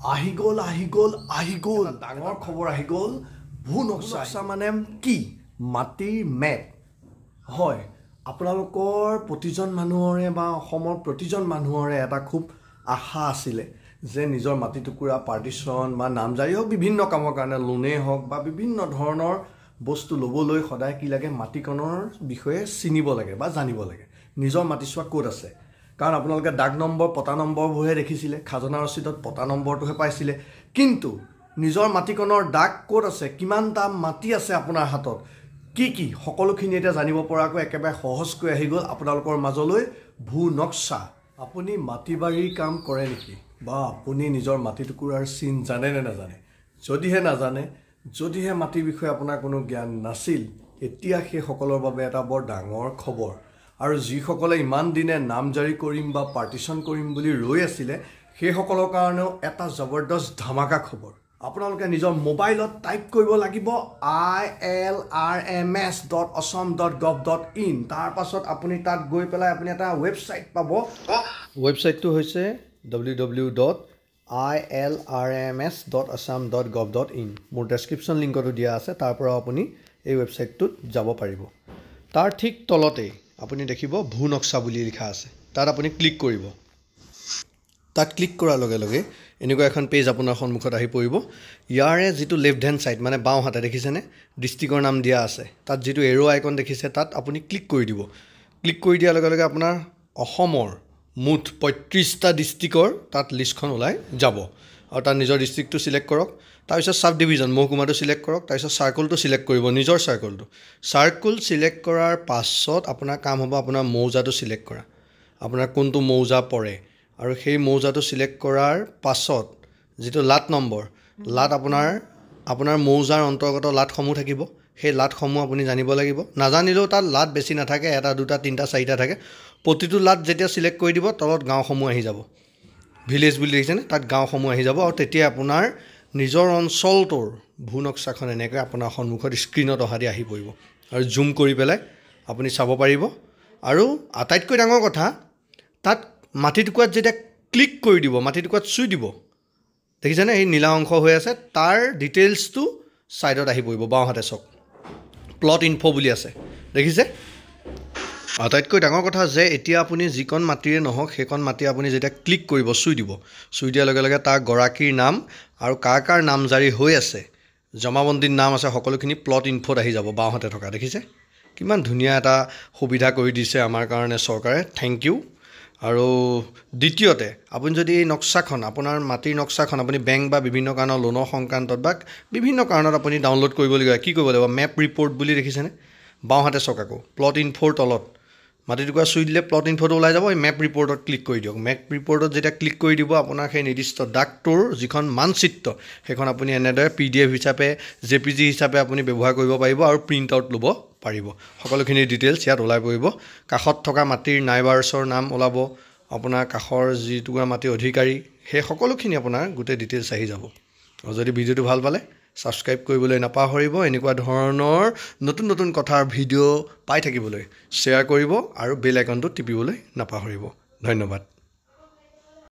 আহি গ'ল ডাঙৰ খবৰ আহি গ'ল ভূ নক্সা মানে কি মাটিৰ মেপ হয় আপোনালোকৰ প্ৰতিজন মানুহৰে বা অসমৰ প্ৰতিজন মানুহৰে এটা খুব আশা আছিলে যে নিজৰ মাটি টুকুৰা পাৰ্টিশন বা নামজাৰি হওক বিভিন্ন কামৰ কাৰণে লোনে হওক বা বিভিন্ন ধৰণৰ বস্তু ল'বলৈ সদায় কি লাগে মাটিকণৰ বিষয়ে চিনিব লাগে বা জানিব লাগে নিজৰ মাটিচোৱা ক'ত আছে কাৰণ আপোনালোকে ডাক নম্বৰ পটা নম্বৰবোৰহে দেখিছিলে খাজনা ৰচিদত পটা নম্বৰটোহে পাইছিলে কিন্তু নিজৰ মাটিকণৰ ডাক ক'ত আছে কিমানটা মাটি আছে আপোনাৰ হাতত কি সকলোখিনি এটা জানিব পৰাকৈ একেবাৰে সহজকৈ আহি গ'ল আপোনালোকৰ মাজলৈ ভূ নক্সা আপুনি মাটিবাৰীৰ কাম কৰে নেকি বা আপুনি নিজৰ মাটি টুকুৰাৰ চিন জানে নে নাজানে যদিহে মাটিৰ বিষয়ে আপোনাৰ কোনো জ্ঞান নাছিল এতিয়া সেই সকলৰ বাবে এটা বৰ ডাঙৰ খবৰ আৰু যিসকলে ইমান দিনে নামজাৰি কৰিম বা পাৰ্টিশন কৰিম বুলি ৰৈ আছিলে সেই সকলৰ কাৰণেও এটা জবৰদস্ত ধামাকা খবৰ আপোনালোকে নিজৰ মোবাইলত টাইপ কৰিব লাগিব ilrms.assam.gov.in তাৰ পাছত আপুনি তাত গৈ পেলাই আপুনি এটা ৱেবছাইট পাব ৱেবছাইটটো হৈছে www.ilrms.assam.gov.in মোৰ ডেছক্ৰিপশ্যন লিংকটো দিয়া আছে তাৰ পৰা আপুনি এই ৱেবছাইটটোত যাব পাৰিব তাৰ ঠিক তলতেই আপুনি দেখিব ভূ নক্সা বুলি লিখা আছে তাত আপুনি ক্লিক কৰিব তাত ক্লিক কৰাৰ লগে লগে এনেকুৱা এখন পেজ আপোনাৰ সন্মুখত আহি পৰিব ইয়াৰে যিটো লেফ্ট হেণ্ড সাইড মানে বাওঁ হাতে দেখিছেনে ডিষ্ট্ৰিক্টৰ নাম দিয়া আছে তাত যিটো এৰো আইকন দেখিছে তাত আপুনি ক্লিক কৰি দিব ক্লিক কৰি দিয়াৰ লগে লগে আপোনাৰ অসমৰ মুঠ ৩৫টা ডিষ্ট্ৰিক্টৰ তাত লিষ্টখন ওলাই যাব আৰু তাৰ নিজৰ ডিষ্ট্ৰিক্টটো সিলেক্ট কৰক তাৰপিছত সাব ডিভিজন মহকুমাটো সিলেক্ট কৰক তাৰপিছত সাৰ্কলটো সিলেক্ট কৰিব নিজৰ সাৰ্কল সিলেক্ট কৰাৰ পাছত আপোনাৰ কাম হ'ব আপোনাৰ মৌজাটো সিলেক্ট কৰা আপোনাৰ কোনটো মৌজা পৰে আৰু সেই মৌজাটো সিলেক্ট কৰাৰ পাছত যেটো লাট নম্বৰ লাট আপোনাৰ মৌজাৰ অন্তৰ্গত লাটসমূহ থাকিব সেই লাটসমূহ আপুনি জানিব লাগিব নাজানিলেও তাত লাট বেছি নাথাকে এটা দুটা তিনটা চাৰিটা থাকে প্ৰতিটো লাট যেতিয়া সিলেক্ট কৰি দিব তলত গাঁওসমূহ আহি যাব ভিলেজ বুলি দেখিছেনে তাত গাঁওসমূহ আহি যাব আৰু তেতিয়া আপোনাৰ নিজৰ অঞ্চলটোৰ ভূ নক্সাখন এনেকৈ আপোনাৰ সন্মুখত স্ক্ৰীনত অহা দি আহি পৰিব আৰু জুম কৰি পেলাই আপুনি চাব পাৰিব আৰু আটাইতকৈ ডাঙৰ কথা তাত মাটিটুকুৰাত যেতিয়া ক্লিক কৰি দিব মাটিটুকুৰাত চুই দিব দেখিছেনে এই নীলা অংশ হৈ আছে তাৰ ডিটেইলছটো সাইডত আহি পৰিব বাওঁ হাতে চক প্লট ইনফো বুলি আছে দেখিছে আটাইতকৈ ডাঙৰ কথা যে এতিয়া আপুনি যিকণ মাটিৰে নহওক সেইকণ মাটি আপুনি যেতিয়া ক্লিক কৰিব চুই দিয়াৰ লগে লগে তাৰ গৰাকীৰ নাম আৰু কাৰ নাম জাৰি হৈ আছে জমাবন্দীৰ নাম আছে সকলোখিনি প্লট ইনফোত আহি যাব বাওঁ হাতে থকা দেখিছে কিমান ধুনীয়া এটা সুবিধা কৰি দিছে আমাৰ কাৰণে চৰকাৰে থেংক ইউ আৰু দ্বিতীয়তে আপুনি যদি এই নক্সাখন আপোনাৰ মাটিৰ নক্সাখন আপুনি বেংক বা বিভিন্ন কাৰণৰ লোনৰ সংক্ৰান্তত বা বিভিন্ন কাৰণত আপুনি ডাউনলোড কৰিবলগীয়া কি কৰিব লাগিব মেপ ৰিপৰ্ট বুলি দেখিছেনে বাওঁ হাতে চকাকো প্লট ইনফোৰ তলত মাটিটুকুৰা চুই দিলে প্লট ইনফোটো ওলাই যাব এই মেপ ৰিপৰ্টত ক্লিক কৰি দিয়ক মেপ ৰিপৰ্টত যেতিয়া ক্লিক কৰি দিব আপোনাৰ সেই নিৰ্দিষ্ট ডাকটোৰ যিখন মানচিত্ৰ সেইখন আপুনি এনেদৰে PDF হিচাপে JPG হিচাপে আপুনি ব্যৱহাৰ কৰিব পাৰিব আৰু প্ৰিণ্ট আউট ল'ব পাৰিব সকলোখিনি ডিটেইলছ ইয়াত ওলাই পৰিব কাষত থকা মাটিৰ নাইবাৰছৰ নাম ওলাব আপোনাৰ কাষৰ যিটুকুৰা মাটি অধিকাৰী সেই সকলোখিনি আপোনাৰ গোটেই ডিটেইলছ আহি যাব আৰু যদি ভিডিঅ'টো ভাল পালে সাবস্ক্ৰাইব কৰিবলৈ নাপাহৰিব এনেকুৱা ধৰণৰ নতুন কথাৰ ভিডিঅ' পাই থাকিবলৈ শ্বেয়াৰ কৰিব আৰু বেল আইকনটো টিপিবলৈ নাপাহৰিব ধন্যবাদ